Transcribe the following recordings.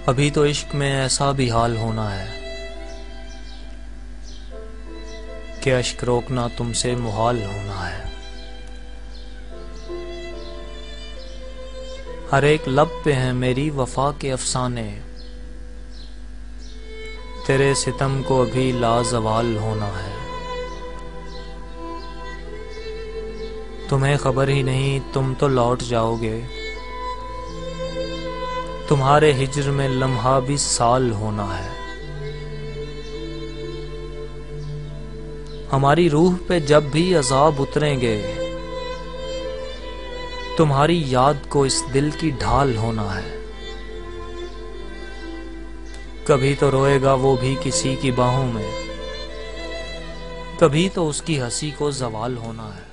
अभी तो इश्क में ऐसा भी हाल होना है कि अश्क रोकना तुमसे मुहाल होना है। हर एक लब पे हैं मेरी वफा के अफसाने, तेरे सितम को अभी लाजवाल होना है। तुम्हें खबर ही नहीं तुम तो लौट जाओगे, तुम्हारे हिज्र में लम्हा भी साल होना है। हमारी रूह पे जब भी अजाब उतरेंगे, तुम्हारी याद को इस दिल की ढाल होना है। कभी तो रोएगा वो भी किसी की बाहों में, कभी तो उसकी हंसी को जवाल होना है।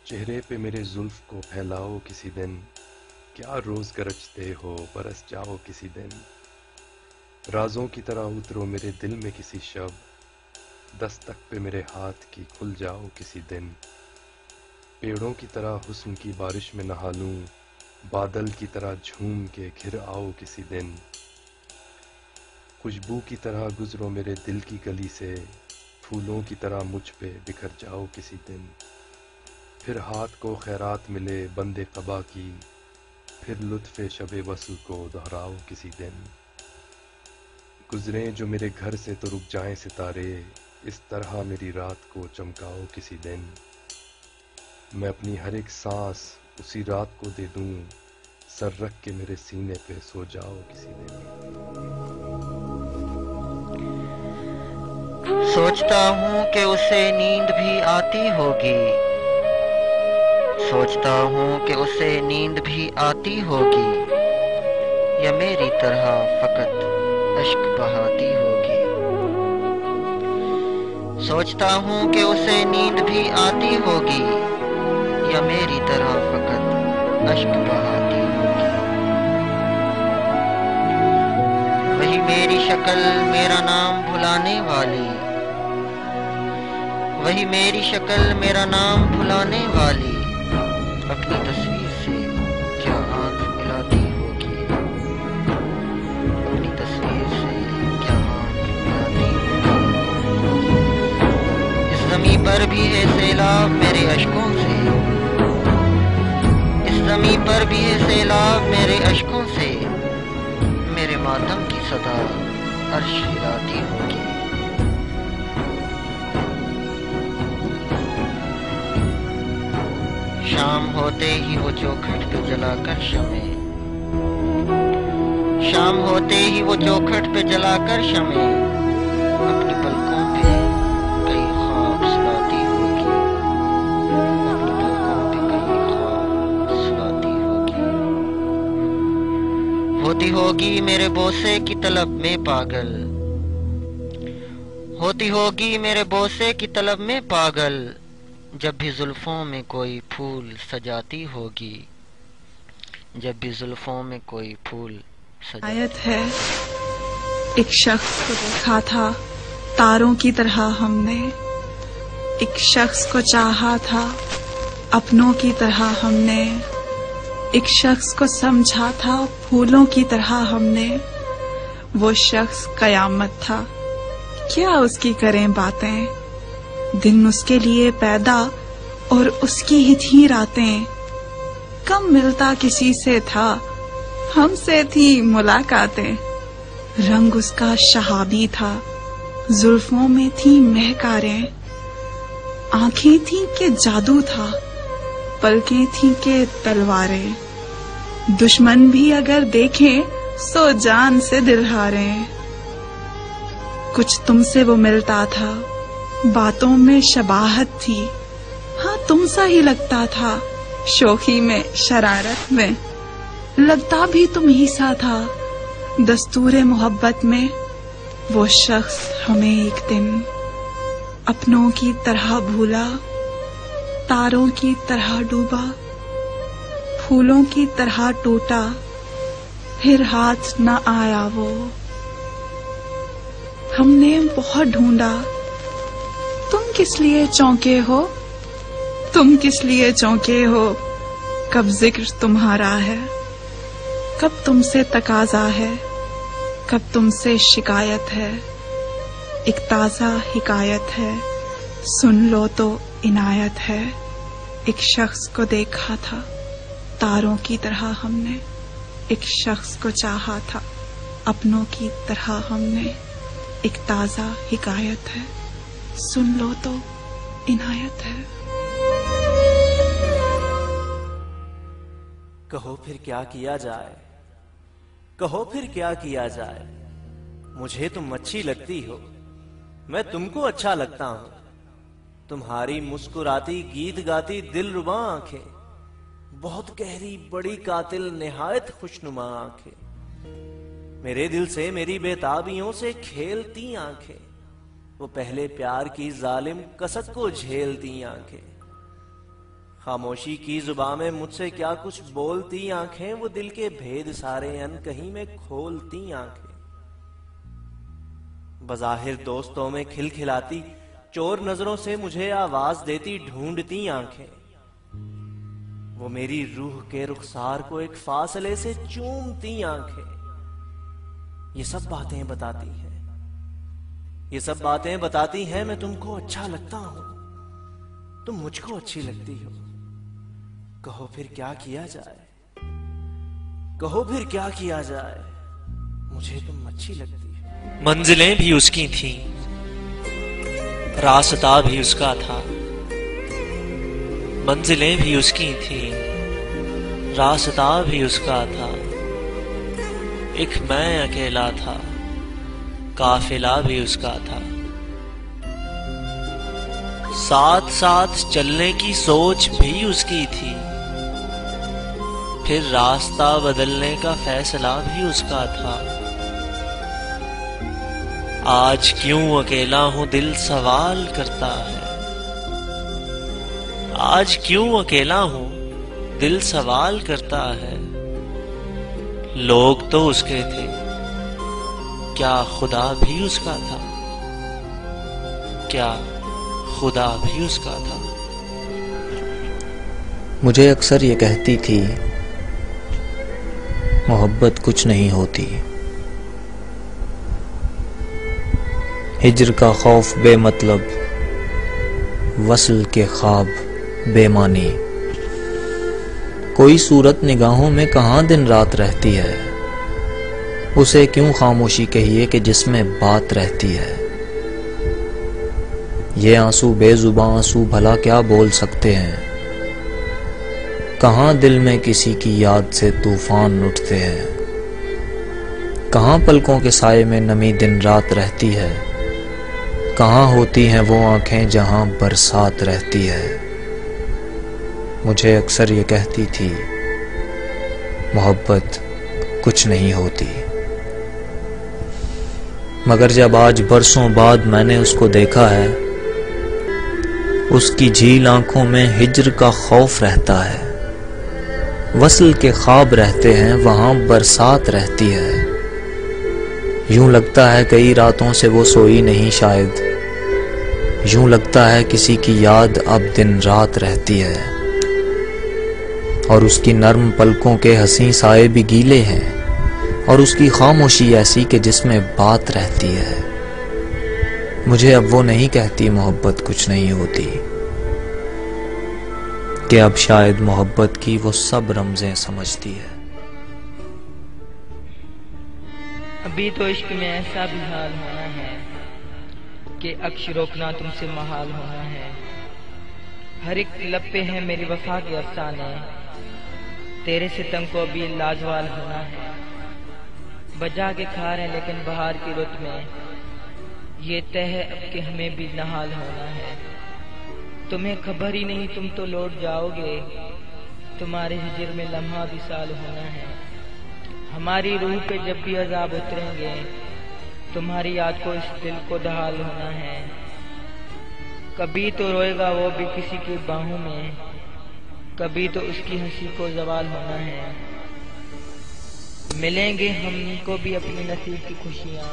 चेहरे पे मेरे जुल्फ को फैलाओ किसी दिन, क्या रोज गरजते हो बरस जाओ किसी दिन। राजों की तरह उतरो मेरे दिल में किसी शब, दस्तक पे मेरे हाथ की खुल जाओ किसी दिन। पेड़ों की तरह हुस्न की बारिश में नहा लूं, बादल की तरह झूम के घिर आओ किसी दिन। खुशबू की तरह गुजरो मेरे दिल की गली से, फूलों की तरह मुझ पे बिखर जाओ किसी दिन। फिर हाथ को खैरात मिले बंदे कबा की, फिर लुत्फ़े शबे वस्ल को दोहराओ किसी दिन। गुजरे जो मेरे घर से तो रुक जाएं सितारे, इस तरह मेरी रात को चमकाओ किसी दिन। मैं अपनी हर एक सांस उसी रात को दे दूं, सर रख के मेरे सीने पे सो जाओ किसी दिन। सोचता हूँ कि उसे नींद भी आती होगी, सोचता हूँ कि उसे नींद भी आती होगी, या मेरी तरह फकत अश्क बहाती होगी। सोचता हूँ कि उसे नींद भी आती होगी, या मेरी तरह फकत अश्क बहाती होगी। वही मेरी शक्ल मेरा नाम भुलाने वाली, वही मेरी शक्ल मेरा नाम भुलाने वाली, अपनी तस्वीर से क्या आंख मिलाती होगी, अपनी तस्वीर से क्या आंख मिलाती होगी। इस ज़मीं पर भी है सैलाब मेरे अश्कों से, इस ज़मीं पर भी है सैलाब मेरे अश्कों से, मेरे मातम की सदा अर्श हिलाती होगी। शाम होते ही वो चौखट पे जलाकर शमें, शाम होते ही वो चौखट पे जलाकर शमें, अपनी पलकों पे कई ख्वाब सुलाती होगी, अपनी पलकों पे कई ख्वाब सुलाती होगी। होती होगी मेरे बोसे की तलब में पागल, होती होगी मेरे बोसे की तलब में पागल, जब भी जुल्फों में कोई फूल सजाती होगी, जब भी जुल्फों में कोई फूल आयत है। एक शख्स को देखा था तारों की तरह हमने, एक शख्स को चाहा था अपनों की तरह हमने, एक शख्स को समझा था फूलों की तरह हमने। वो शख्स कयामत था, क्या उसकी करें बातें, दिन उसके लिए पैदा और उसकी ही थी रातें। कम मिलता किसी से था, हमसे थी मुलाकातें। रंग उसका शहाबी था, जुल्फों में थी महकारें। आंखें थी के जादू था, पलकें थी के तलवारें। दुश्मन भी अगर देखें सो जान से दिल हारें। कुछ तुमसे वो मिलता था, बातों में शबाहत थी, हाँ तुम सा ही लगता था, शोखी में शरारत में लगता भी तुम ही सा था। दस्तूरे मोहब्बत में वो शख्स हमें एक दिन अपनों की तरह भूला, तारों की तरह डूबा, फूलों की तरह टूटा, फिर हाथ न आया वो। हमने बहुत ढूंढा, तुम किस लिए चौंके हो, तुम किस लिए चौंके हो, कब जिक्र तुम्हारा है। कब तुमसे तकाजा है, कब तुमसे शिकायत है। एक ताजा हिकायत है, सुन लो तो इनायत है। एक शख्स को देखा था तारों की तरह हमने, एक शख्स को चाहा था अपनों की तरह हमने। एक ताजा हिकायत है, सुन लो तो इनायत है। कहो फिर क्या किया जाए, कहो फिर क्या किया जाए। मुझे तुम अच्छी लगती हो, मैं तुमको अच्छा लगता हूं। तुम्हारी मुस्कुराती गीत गाती दिलरुबा आंखें, बहुत गहरी बड़ी कातिल निहायत खुशनुमा आंखें। मेरे दिल से मेरी बेताबियों से खेलती आंखें, वो पहले प्यार की जालिम कसक को झेलती आंखें। खामोशी की जुबान में मुझसे क्या कुछ बोलती आंखें, वो दिल के भेद सारे अनकहीं में खोलती आंखें। बज़ाहिर दोस्तों में खिलखिलाती चोर नजरों से मुझे आवाज देती ढूंढती आंखें, वो मेरी रूह के रुखसार को एक फासले से चूमती आंखें। ये सब बातें बताती हैं, ये सब बातें बताती हैं मैं तुमको अच्छा लगता हूं, तुम मुझको अच्छी लगती हो। कहो फिर क्या किया जाए, कहो फिर क्या किया जाए। मुझे तुम अच्छी लगती हो। मंजिलें भी उसकी थीं, रास्ता भी उसका था। मंजिलें भी उसकी थीं, रास्ता भी उसका था। एक मैं अकेला था, काफिला भी उसका था। साथ साथ चलने की सोच भी उसकी थी, फिर रास्ता बदलने का फैसला भी उसका था। आज क्यों अकेला हूं दिल सवाल करता है, आज क्यों अकेला हूं दिल सवाल करता है। लोग तो उसके थे, क्या खुदा भी उसका था, क्या खुदा भी उसका था। मुझे अक्सर ये कहती थी मोहब्बत कुछ नहीं होती, हिज्र का खौफ बेमतलब, वस्ल के ख्वाब बेमानी। कोई सूरत निगाहों में कहाँ दिन रात रहती है, उसे क्यों खामोशी कहिए कि जिसमें बात रहती है। ये आंसू बेजुबां आंसू भला क्या बोल सकते हैं, कहाँ दिल में किसी की याद से तूफान उठते हैं। कहाँ पलकों के साये में नमी दिन रात रहती है, कहाँ होती हैं वो आंखें जहां बरसात रहती है। मुझे अक्सर ये कहती थी मोहब्बत कुछ नहीं होती, मगर जब आज बरसों बाद मैंने उसको देखा है, उसकी झील आंखों में हिज्र का खौफ रहता है, वस्ल के ख्वाब रहते हैं, वहां बरसात रहती है। यूं लगता है कई रातों से वो सोई नहीं शायद, यूं लगता है किसी की याद अब दिन रात रहती है। और उसकी नर्म पलकों के हंसी साए भी गीले हैं, और उसकी खामोशी ऐसी कि जिसमें बात रहती है। मुझे अब वो नहीं कहती मोहब्बत कुछ नहीं होती, कि अब शायद मोहब्बत की वो सब रमजें समझती है। अभी तो इश्क में ऐसा भी हाल होना है कि अक्श रोकना तुमसे महाल होना है। हर एक लब पे है मेरी वफा के अफसाने, तेरे सितम को भी लाजवाल होना है। बजा के खा रहे लेकिन बहार की रुत में, ये तय है अब कि हमें भी नहाल होना है। तुम्हें खबर ही नहीं तुम तो लौट जाओगे, तुम्हारे हिजर में लम्हा विसाल होना है। हमारी रूह पे जब भी अजाब उतरेंगे, तुम्हारी याद को इस दिल को ढाल होना है। कभी तो रोएगा वो भी किसी की बाहों में, कभी तो उसकी हंसी को जवाल होना है। मिलेंगे हमको भी अपनी नसीब की खुशियाँ,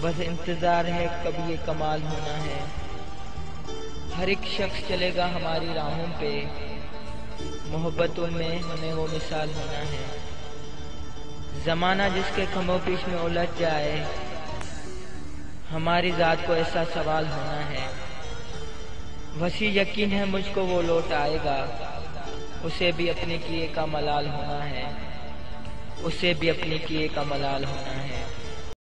बस इंतजार है कभी ये कमाल होना है। हर एक शख्स चलेगा हमारी राहों पे, मोहब्बतों में हमें वो मिसाल होना है। जमाना जिसके कमोपीश में उलझ जाए, हमारी जात को ऐसा सवाल होना है। वसी यकीन है मुझको वो लौट आएगा, उसे भी अपने किए का मलाल होना है, उसे भी अपने किए का मलाल होना है।